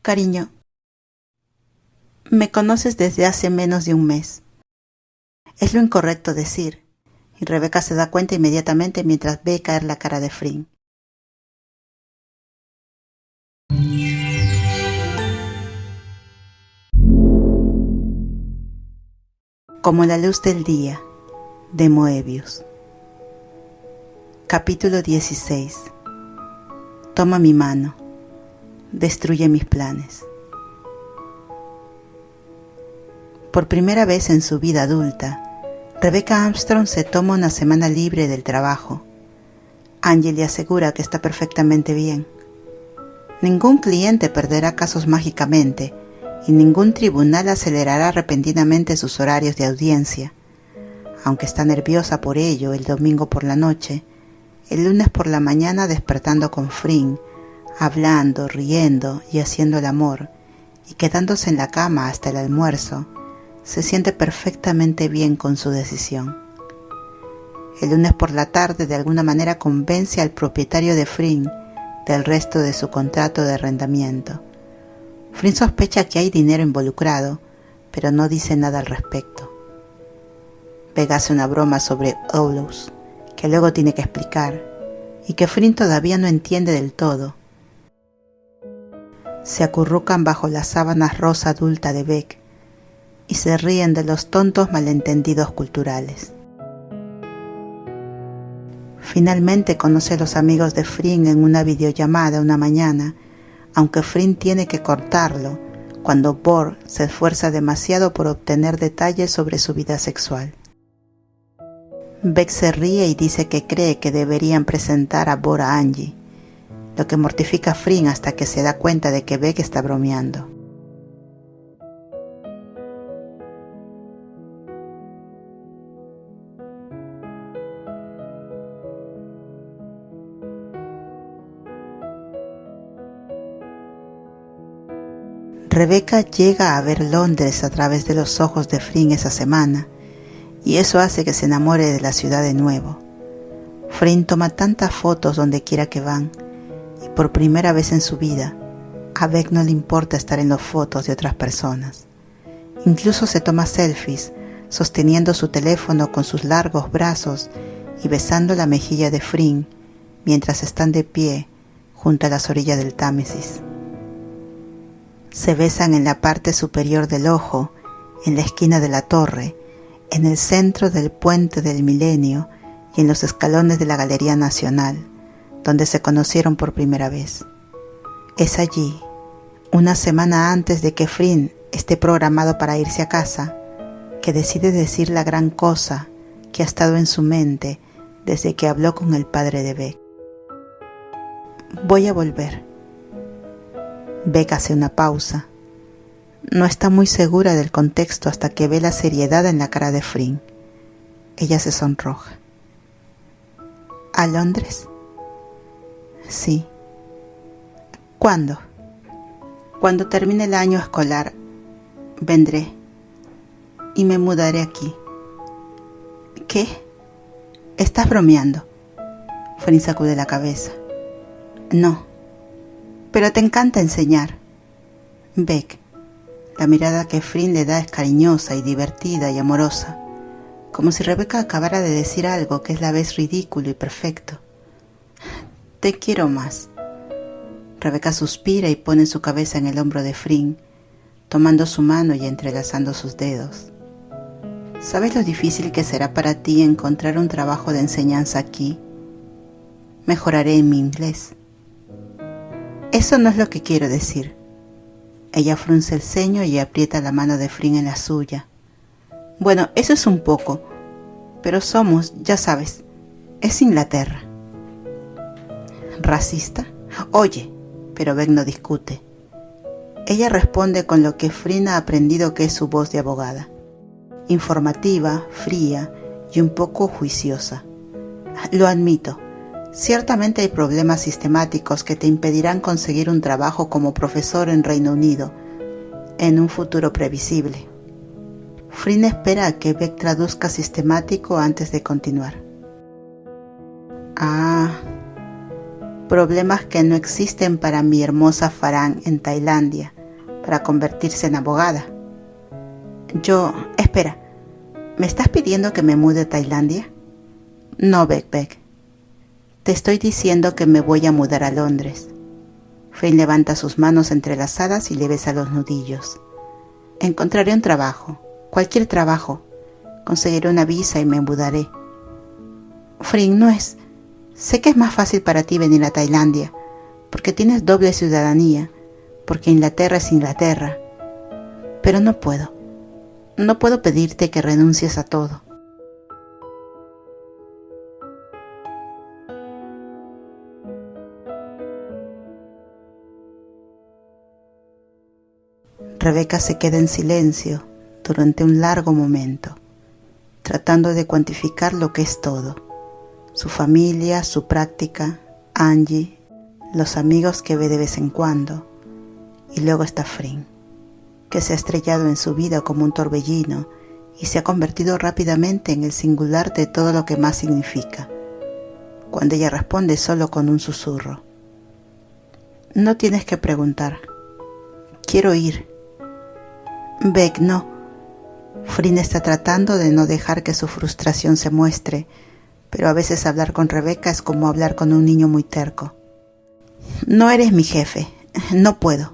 Cariño, me conoces desde hace menos de un mes. Es lo incorrecto decir, y Rebeca se da cuenta inmediatamente mientras ve caer la cara de Frin. Como la luz del día, de Moebius. Capítulo 16. Toma mi mano. Destruye mis planes. Por primera vez en su vida adulta, Rebecca Armstrong se toma una semana libre del trabajo. Angie le asegura que está perfectamente bien. Ningún cliente perderá casos mágicamente y ningún tribunal acelerará repentinamente sus horarios de audiencia. Aunque está nerviosa por ello el domingo por la noche, el lunes por la mañana despertando con Frin, hablando, riendo y haciendo el amor, y quedándose en la cama hasta el almuerzo, se siente perfectamente bien con su decisión. El lunes por la tarde de alguna manera convence al propietario de Frin del resto de su contrato de arrendamiento. Frin sospecha que hay dinero involucrado, pero no dice nada al respecto. Beg hace una broma sobre Oulous, que luego tiene que explicar, y que Frin todavía no entiende del todo. Se acurrucan bajo las sábanas rosa adulta de Beg y se ríen de los tontos malentendidos culturales. Finalmente conoce a los amigos de Frin en una videollamada una mañana, aunque Frin tiene que cortarlo cuando Bor se esfuerza demasiado por obtener detalles sobre su vida sexual. Beg se ríe y dice que cree que deberían presentar a Bor a Angie, lo que mortifica a Frin hasta que se da cuenta de que Beg está bromeando. Rebecca llega a ver Londres a través de los ojos de Frin esa semana, y eso hace que se enamore de la ciudad de nuevo. Frin toma tantas fotos donde quiera que van, y por primera vez en su vida, a Beg no le importa estar en las fotos de otras personas. Incluso se toma selfies, sosteniendo su teléfono con sus largos brazos y besando la mejilla de Frin, mientras están de pie junto a las orillas del Támesis. Se besan en la parte superior del ojo, en la esquina de la torre, en el centro del puente del Milenio y en los escalones de la Galería Nacional, donde se conocieron por primera vez. Es allí, una semana antes de que Frin esté programado para irse a casa, que decide decir la gran cosa que ha estado en su mente desde que habló con el padre de Beg. Voy a volver. Beg hace una pausa. No está muy segura del contexto hasta que ve la seriedad en la cara de Frin. Ella se sonroja. ¿A Londres? Sí. ¿Cuándo? Cuando termine el año escolar, vendré y me mudaré aquí. ¿Qué? ¿Estás bromeando? Frin sacude la cabeza. No. Pero te encanta enseñar. Beg. La mirada que Frin le da es cariñosa y divertida y amorosa, como si Rebecca acabara de decir algo que es a la vez ridículo y perfecto. Te quiero más. Rebecca suspira y pone su cabeza en el hombro de Frin, tomando su mano y entrelazando sus dedos. ¿Sabes lo difícil que será para ti encontrar un trabajo de enseñanza aquí? Mejoraré en mi inglés. Eso no es lo que quiero decir. Ella frunce el ceño y aprieta la mano de Frin en la suya. Bueno, eso es un poco, pero somos, ya sabes, es Inglaterra. ¿Racista? Oye, pero Beg no discute. Ella responde con lo que Frin ha aprendido que es su voz de abogada. Informativa, fría y un poco juiciosa. Lo admito. Ciertamente hay problemas sistemáticos que te impedirán conseguir un trabajo como profesor en Reino Unido en un futuro previsible. Frin espera a que Beg traduzca sistemático antes de continuar. Problemas que no existen para mi hermosa Farang en Tailandia, para convertirse en abogada. Espera, ¿me estás pidiendo que me mude a Tailandia? No, Beck. Te estoy diciendo que me voy a mudar a Londres. Flynn levanta sus manos entrelazadas y le besa los nudillos. Encontraré un trabajo, cualquier trabajo. Conseguiré una visa y me mudaré. Flynn, no es... Sé que es más fácil para ti venir a Tailandia, porque tienes doble ciudadanía, porque Inglaterra es Inglaterra. Pero no puedo. No puedo pedirte que renuncies a todo. Rebeca se queda en silencio durante un largo momento, tratando de cuantificar lo que es todo: su familia, su práctica, Angie, los amigos que ve de vez en cuando, y luego está Flynn, que se ha estrellado en su vida como un torbellino y se ha convertido rápidamente en el singular de todo lo que más significa, cuando ella responde solo con un susurro. No tienes que preguntar. Quiero ir. Beck, no. Flynn está tratando de no dejar que su frustración se muestre, pero a veces hablar con Rebeca es como hablar con un niño muy terco. No eres mi jefe. No puedo.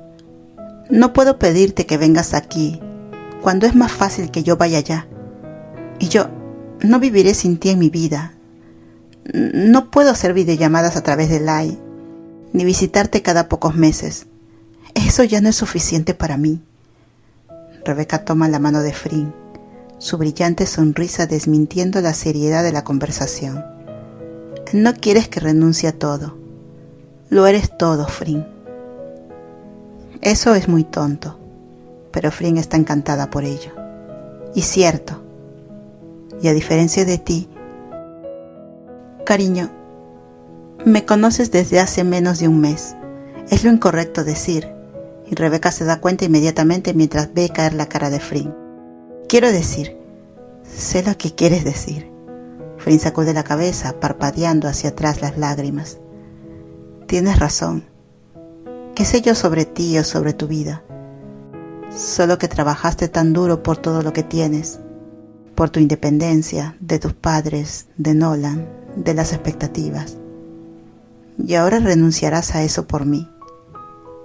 No puedo pedirte que vengas aquí, cuando es más fácil que yo vaya allá. Y yo no viviré sin ti en mi vida. No puedo hacer videollamadas a través de Line, ni visitarte cada pocos meses. Eso ya no es suficiente para mí. Rebeca toma la mano de Flynn, su brillante sonrisa desmintiendo la seriedad de la conversación. No quieres que renuncie a todo. Lo eres todo, Flynn. Eso es muy tonto, pero Flynn está encantada por ello. Y cierto. Y a diferencia de ti, cariño, me conoces desde hace menos de un mes. Es lo incorrecto decir. Y Rebeca se da cuenta inmediatamente mientras ve caer la cara de Flynn. Quiero decir, sé lo que quieres decir. Flynn sacude la cabeza, parpadeando hacia atrás las lágrimas. Tienes razón. ¿Qué sé yo sobre ti o sobre tu vida? Solo que trabajaste tan duro por todo lo que tienes, por tu independencia, de tus padres, de Nolan, de las expectativas. Y ahora renunciarás a eso por mí,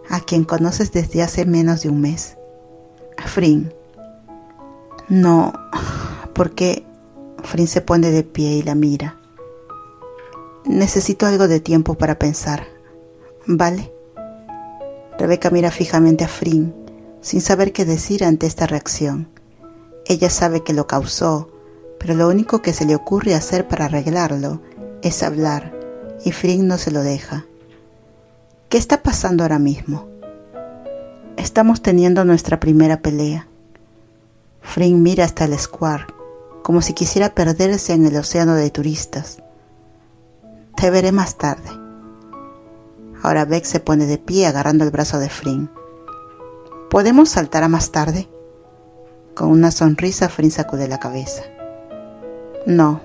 a quien conoces desde hace menos de un mes. Flynn. No, porque... Flynn se pone de pie y la mira. Necesito algo de tiempo para pensar, ¿vale? Rebeca mira fijamente a Flynn, sin saber qué decir ante esta reacción. Ella sabe que lo causó, pero lo único que se le ocurre hacer para arreglarlo es hablar, y Flynn no se lo deja. ¿Qué está pasando ahora mismo? Estamos teniendo nuestra primera pelea. Flynn mira hasta el square, como si quisiera perderse en el océano de turistas. Te veré más tarde. Ahora Beck se pone de pie agarrando el brazo de Flynn. ¿Podemos saltar a más tarde? Con una sonrisa, Flynn sacude la cabeza. No,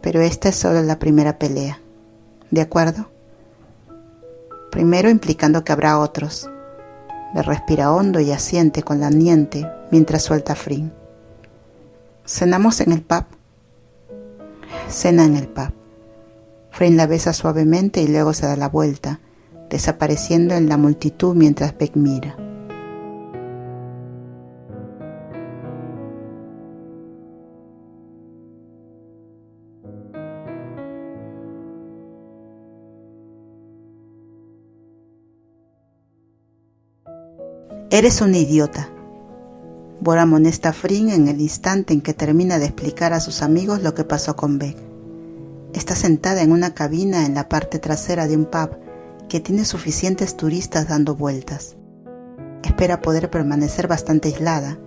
pero esta es solo la primera pelea. ¿De acuerdo? Primero implicando que habrá otros. Le respira hondo y asiente con la niente mientras suelta a Flynn. ¿Cenamos en el pub? Cena en el pub. Flynn la besa suavemente y luego se da la vuelta, desapareciendo en la multitud mientras Beck mira. Eres un idiota. Bora amonesta a Flynn en el instante en que termina de explicar a sus amigos lo que pasó con Beck. Está sentada en una cabina en la parte trasera de un pub que tiene suficientes turistas dando vueltas. Espera poder permanecer bastante aislada.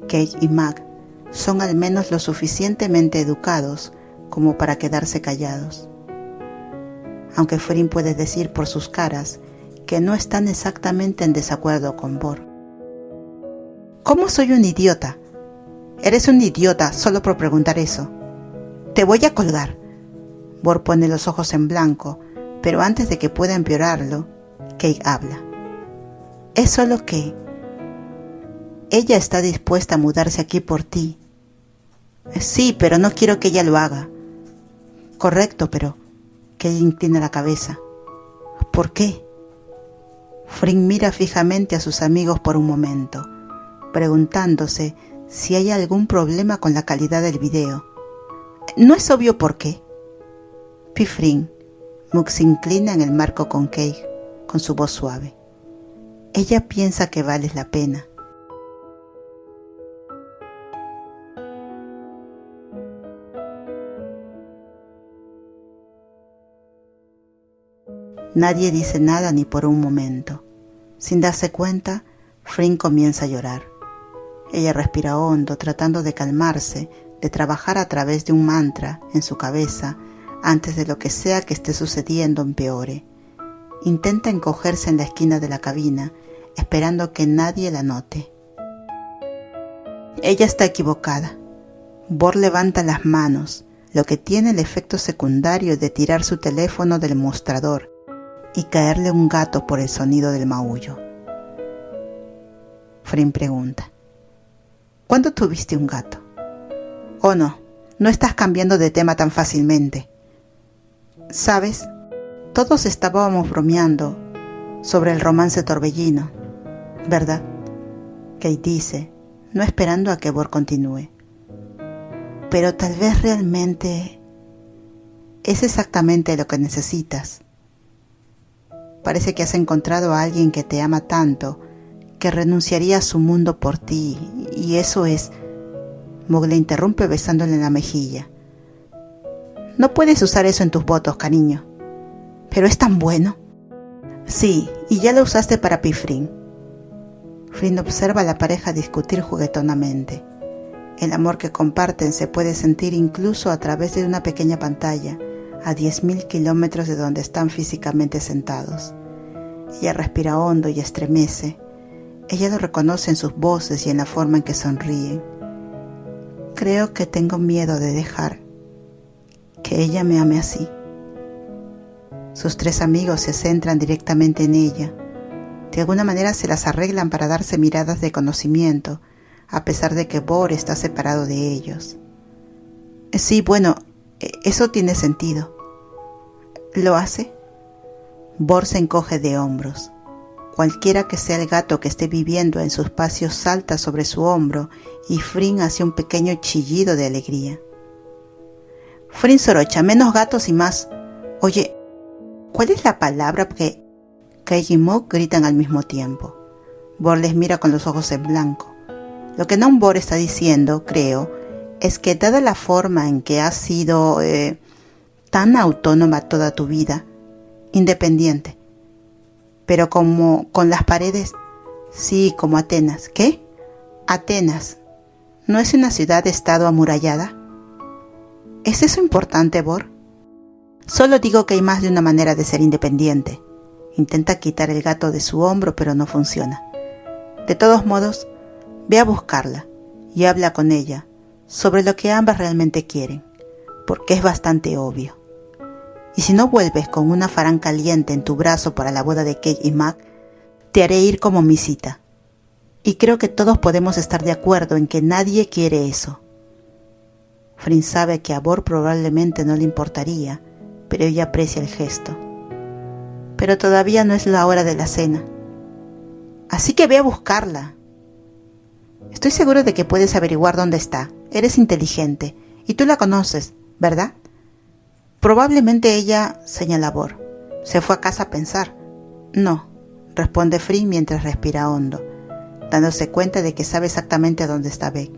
Kate y Mac son al menos lo suficientemente educados como para quedarse callados. Aunque Flynn puede decir por sus caras que no están exactamente en desacuerdo con Bor. ¿Cómo soy un idiota? Eres un idiota solo por preguntar eso. Te voy a colgar. Bor pone los ojos en blanco, pero antes de que pueda empeorarlo, Kate habla. Es solo que ella está dispuesta a mudarse aquí por ti. Sí, pero no quiero que ella lo haga. Correcto, pero que ella inclina la cabeza. ¿Por qué? Fring mira fijamente a sus amigos por un momento, preguntándose si hay algún problema con la calidad del video. No es obvio por qué. Fring, Mug se inclina en el marco con Kate, con su voz suave. Ella piensa que vales la pena. Nadie dice nada ni por un momento. Sin darse cuenta, Fring comienza a llorar. Ella respira hondo, tratando de calmarse, de trabajar a través de un mantra en su cabeza antes de lo que sea que esté sucediendo empeore. Intenta encogerse en la esquina de la cabina, esperando que nadie la note. Ella está equivocada. Bor levanta las manos, lo que tiene el efecto secundario de tirar su teléfono del mostrador y caerle un gato por el sonido del maullo. Fring pregunta: ¿cuándo tuviste un gato? Oh no estás cambiando de tema tan fácilmente. ¿Sabes? Todos estábamos bromeando sobre el romance torbellino, ¿verdad? Kate dice, no esperando a que Bor continúe. Pero tal vez realmente es exactamente lo que necesitas. Parece que has encontrado a alguien que te ama tanto que renunciaría a su mundo por ti, y eso es... Mug le interrumpe besándole en la mejilla. No puedes usar eso en tus votos, cariño. Pero es tan bueno. Sí, y ya lo usaste para Fring. Fring observa a la pareja discutir juguetonamente. El amor que comparten se puede sentir incluso a través de una pequeña pantalla, a 10.000 kilómetros de donde están físicamente sentados. Ella respira hondo y estremece. Ella lo reconoce en sus voces y en la forma en que sonríen. Creo que tengo miedo de dejar que ella me ame así. Sus tres amigos se centran directamente en ella. De alguna manera se las arreglan para darse miradas de conocimiento, a pesar de que Bor está separado de ellos. Sí, bueno, eso tiene sentido. ¿Lo hace? Bor se encoge de hombros. Cualquiera que sea el gato que esté viviendo en su espacio salta sobre su hombro y Fring hace un pequeño chillido de alegría. Fring Sorocha, menos gatos y más. Oye, ¿cuál es la palabra que Kate y Mug gritan al mismo tiempo? Bor les mira con los ojos en blanco. Lo que non Bor está diciendo, creo, es que dada la forma en que has sido tan autónoma toda tu vida, independiente, pero como con las paredes, sí, como Atenas. ¿Qué? Atenas, ¿no es una ciudad-estado amurallada? ¿Es eso importante, Bor? Solo digo que hay más de una manera de ser independiente. Intenta quitar el gato de su hombro, pero no funciona. De todos modos, ve a buscarla y habla con ella sobre lo que ambas realmente quieren, porque es bastante obvio. Y si no vuelves con una farán caliente en tu brazo para la boda de Kate y Mug, te haré ir como misita. Y creo que todos podemos estar de acuerdo en que nadie quiere eso. Fring sabe que a Bor probablemente no le importaría, pero ella aprecia el gesto. Pero todavía no es la hora de la cena. Así que ve a buscarla. Estoy seguro de que puedes averiguar dónde está. Eres inteligente y tú la conoces, ¿verdad? Probablemente ella, señala Bor, se fue a casa a pensar. No, responde Fring mientras respira hondo, dándose cuenta de que sabe exactamente dónde está Beck.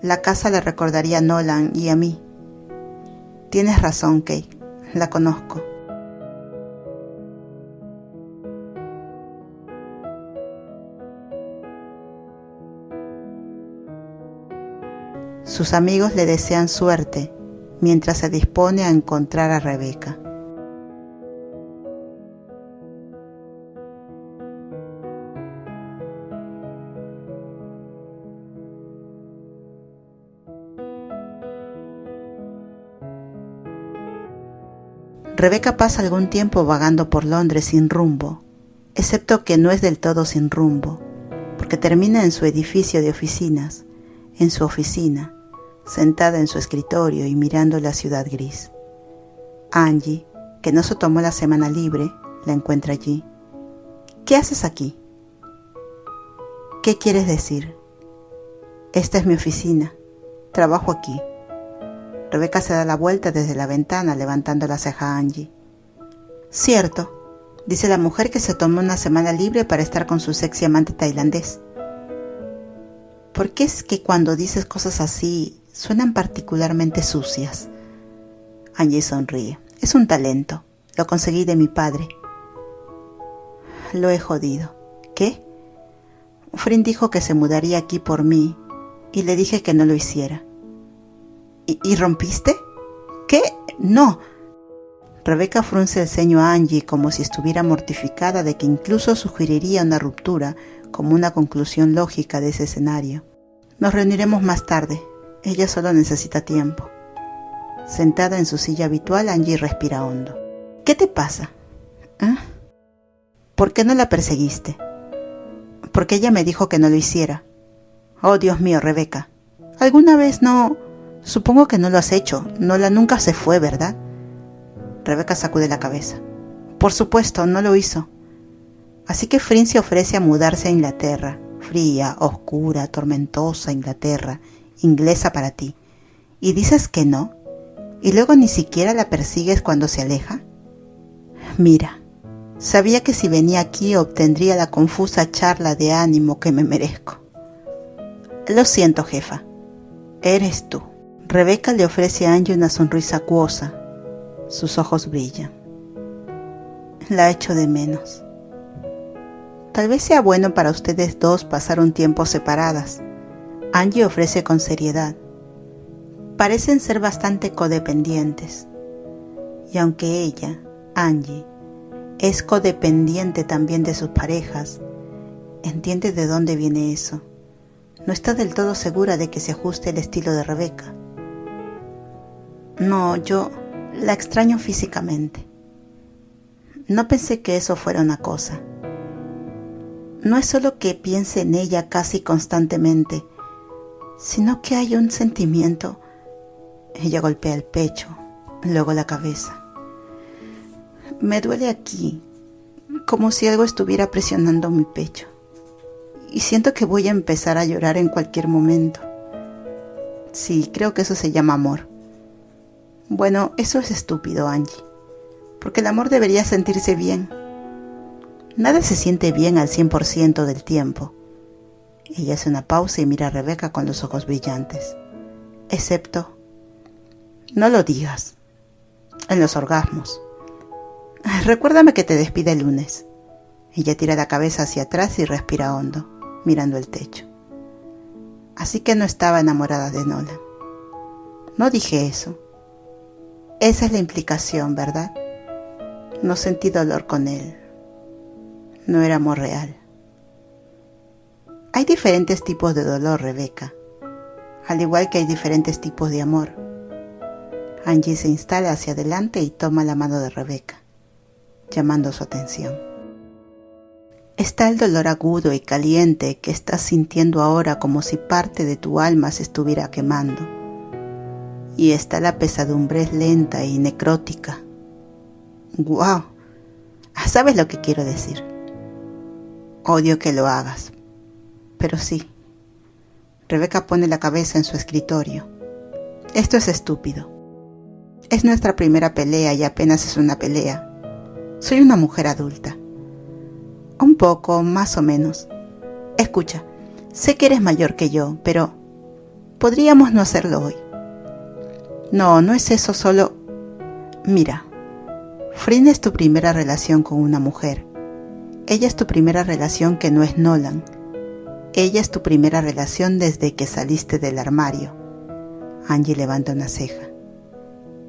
La casa le recordaría a Nolan y a mí. Tienes razón, Kate, la conozco. Sus amigos le desean suerte mientras se dispone a encontrar a Rebecca. Rebecca pasa algún tiempo vagando por Londres sin rumbo. excepto que no es del todo sin rumbo, porque termina en su edificio de oficinas, en su oficina, sentada en su escritorio y mirando la ciudad gris. Angie, que no se tomó la semana libre, la encuentra allí. ¿Qué haces aquí? ¿Qué quieres decir? Esta es mi oficina. Trabajo aquí. Rebeca se da la vuelta desde la ventana, levantando la ceja a Angie. Cierto, dice la mujer que se tomó una semana libre para estar con su sexy amante tailandés. ¿Por qué es que cuando dices cosas así suenan particularmente sucias? Angie sonríe. Es un talento. Lo conseguí de mi padre. Lo he jodido. ¿Qué? Frin dijo que se mudaría aquí por mí y le dije que no lo hiciera. ¿Y rompiste? ¿Qué? No. Rebeca frunce el ceño a Angie como si estuviera mortificada de que incluso sugeriría una ruptura como una conclusión lógica de ese escenario. Nos reuniremos más tarde. Ella solo necesita tiempo. Sentada en su silla habitual, Angie respira hondo. ¿Qué te pasa? ¿Eh? ¿Por qué no la perseguiste? Porque ella me dijo que no lo hiciera. Oh, Dios mío, Rebeca. ¿Alguna vez no? Supongo que no lo has hecho. Nola nunca se fue, ¿verdad? Rebeca sacude la cabeza. Por supuesto, no lo hizo. Así que Frin se ofrece a mudarse a Inglaterra. Fría, oscura, tormentosa Inglaterra, inglesa para ti. ¿Y dices que no? ¿Y luego ni siquiera la persigues cuando se aleja? Mira, sabía que si venía aquí obtendría la confusa charla de ánimo que me merezco. Lo siento, jefa. Eres tú. Rebeca le ofrece a Angie una sonrisa acuosa. Sus ojos brillan. La echo de menos. Tal vez sea bueno para ustedes dos pasar un tiempo separadas. Angie ofrece con seriedad. Parecen ser bastante codependientes. Y aunque ella, Angie, es codependiente también de sus parejas, entiende de dónde viene eso. No está del todo segura de que se ajuste el estilo de Rebeca. No, yo la extraño físicamente. No pensé que eso fuera una cosa. No es solo que piense en ella casi constantemente, sino que hay un sentimiento. Ella golpea el pecho, luego la cabeza. Me duele aquí, como si algo estuviera presionando mi pecho. Y siento que voy a empezar a llorar en cualquier momento. Sí, creo que eso se llama amor. Bueno, eso es estúpido, Angie, porque el amor debería sentirse bien. Nada se siente bien al 100% del tiempo. Ella hace una pausa y mira a Rebeca con los ojos brillantes. Excepto, no lo digas, en los orgasmos. Recuérdame que te despide el lunes. Ella tira la cabeza hacia atrás y respira hondo, mirando el techo. Así que no estaba enamorada de Nolan. No dije eso. Esa es la implicación, ¿verdad? No sentí dolor con él. No era amor real. Hay diferentes tipos de dolor, Rebeca, al igual que hay diferentes tipos de amor. Angie se instala hacia adelante y toma la mano de Rebeca, llamando su atención. Está el dolor agudo y caliente que estás sintiendo ahora como si parte de tu alma se estuviera quemando. Y está la pesadumbre lenta y necrótica. ¡Guau! ¿Sabes lo que quiero decir? Odio que lo hagas. Pero sí. Rebeca pone la cabeza en su escritorio. Esto es estúpido. Es nuestra primera pelea y apenas es una pelea. Soy una mujer adulta. Un poco, más o menos. Escucha, sé que eres mayor que yo, pero podríamos no hacerlo hoy. No, no es eso, solo... Mira, Frin es tu primera relación con una mujer. Ella es tu primera relación que no es Nolan. Ella es tu primera relación desde que saliste del armario. Angie levanta una ceja.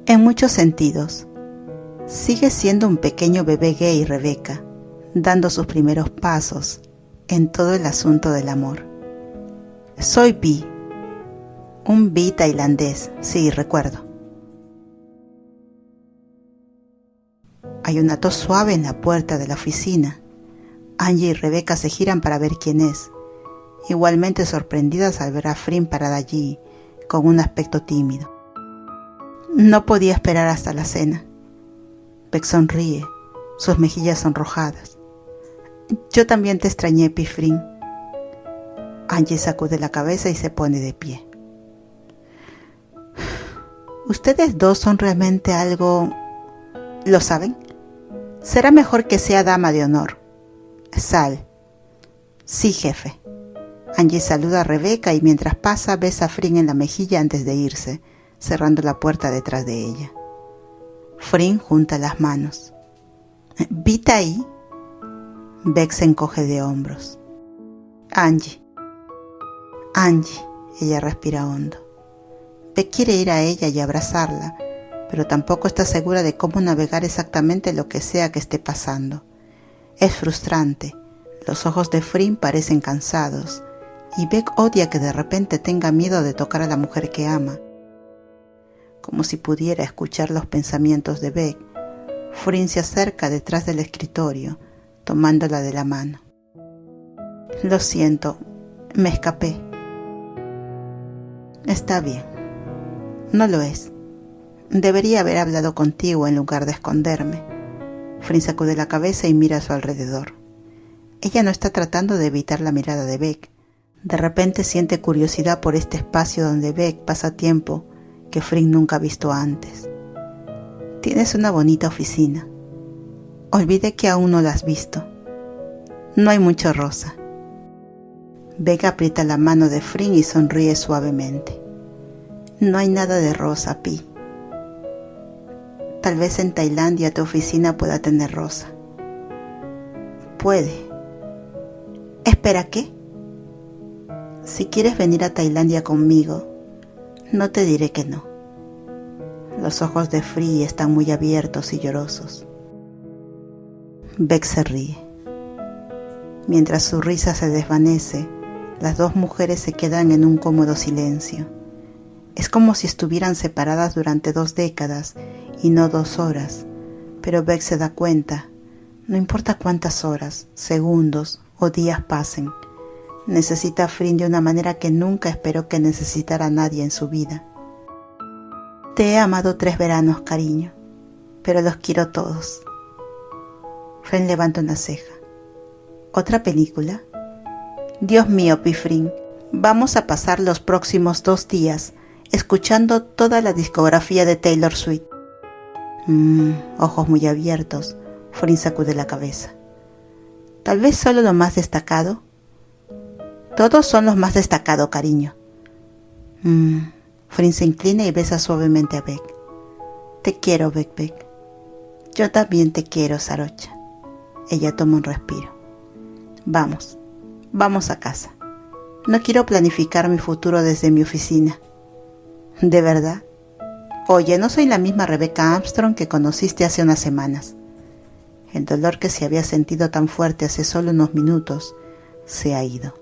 En muchos sentidos, sigues siendo un pequeño bebé gay, Rebeca, dando sus primeros pasos en todo el asunto del amor. Soy bi, un bi tailandés, sí, recuerdo. Hay una tos suave en la puerta de la oficina. Angie y Rebecca se giran para ver quién es, igualmente sorprendidas al ver a Frin parada allí, con un aspecto tímido. No podía esperar hasta la cena. Beck sonríe, sus mejillas sonrojadas. Yo también te extrañé, Pifrin. Angie sacude la cabeza y se pone de pie. ¿Ustedes dos son realmente algo... ¿Lo saben? Será mejor que sea dama de honor. Sal. Sí, jefe. Angie saluda a Rebecca y mientras pasa besa a Frin en la mejilla antes de irse, cerrando la puerta detrás de ella. Frin junta las manos. ¿Vita ahí? Beck se encoge de hombros. Angie, ella respira hondo. Beck quiere ir a ella y abrazarla, pero tampoco está segura de cómo navegar exactamente lo que sea que esté pasando. Es frustrante, los ojos de Frin parecen cansados, y Beck odia que de repente tenga miedo de tocar a la mujer que ama. Como si pudiera escuchar los pensamientos de Beck, Frin se acerca detrás del escritorio, tomándola de la mano. Lo siento, me escapé. Está bien. No lo es. Debería haber hablado contigo en lugar de esconderme. Frin sacude la cabeza y mira a su alrededor. Ella no está tratando de evitar la mirada de Beck. De repente siente curiosidad por este espacio donde Beck pasa tiempo que Frin nunca ha visto antes. Tienes una bonita oficina. Olvidé que aún no la has visto. No hay mucho rosa. Beck aprieta la mano de Frin y sonríe suavemente. No hay nada de rosa, Pi. Tal vez en Tailandia tu oficina pueda tener rosa. Puede. ¿Espera qué? Si quieres venir a Tailandia conmigo, no te diré que no. Los ojos de Frin están muy abiertos y llorosos. Beck se ríe. Mientras su risa se desvanece, las dos mujeres se quedan en un cómodo silencio. Es como si estuvieran separadas durante 2 décadas y no 2 horas, pero Beck se da cuenta, no importa cuántas horas, segundos o días pasen, necesita a Frin de una manera que nunca esperó que necesitara a nadie en su vida. Te he amado 3 veranos, cariño, pero los quiero todos. Frin levanta una ceja. ¿Otra película? Dios mío, Pifrin, vamos a pasar los próximos 2 días escuchando toda la discografía de Taylor Swift. Ojos muy abiertos, Frin sacude la cabeza. Tal vez solo lo más destacado. Todos son los más destacados, cariño. Frin se inclina y besa suavemente a Beck. Te quiero, Beck. Yo también te quiero, Sarocha. Ella toma un respiro. Vamos a casa. No quiero planificar mi futuro desde mi oficina. ¿De verdad? Oye, no soy la misma Rebecca Armstrong que conociste hace unas semanas. El dolor que se había sentido tan fuerte hace solo unos minutos se ha ido.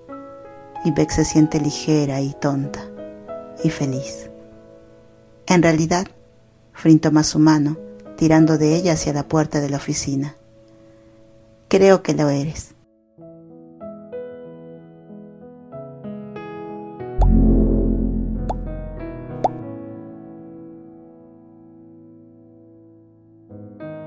Y Beck se siente ligera y tonta y feliz. En realidad, Frin toma su mano, tirando de ella hacia la puerta de la oficina. Creo que lo eres.